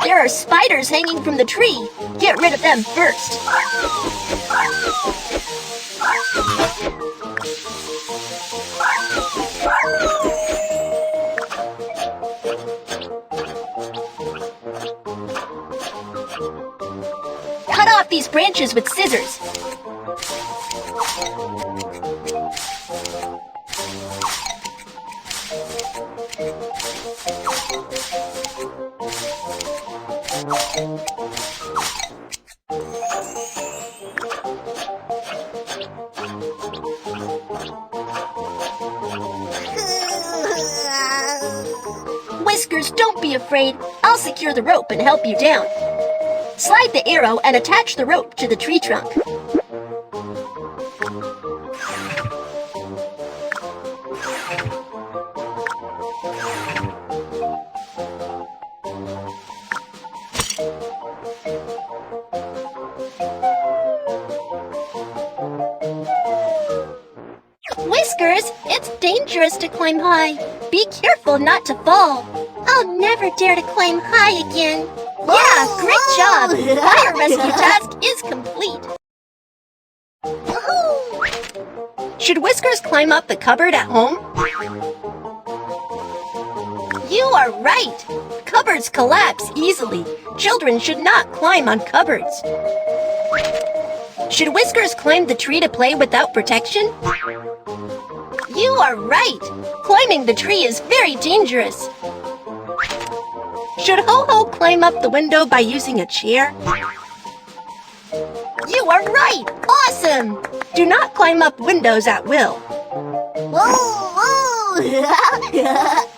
There are spiders hanging from the tree. Get rid of them first. Cut off these branches with scissors. Whiskers, don't be afraid. I'll secure the rope and help you down. Slide the arrow and attach the rope to the tree trunk. Whiskers, it's dangerous to climb high. Be careful not to fall. I'll never dare to climb high again. Yeah, great job! Fire rescue task is complete. Should Whiskers climb up the cupboard at home? You are right! Cupboards collapse easily. Children should not climb on cupboards. Should Whiskers climb the tree to play without protection? You are right! Climbing the tree is very dangerous. Should Ho-Ho climb up the window by using a chair? You are right! Awesome! Do not climb up windows at will. Whoa, whoa.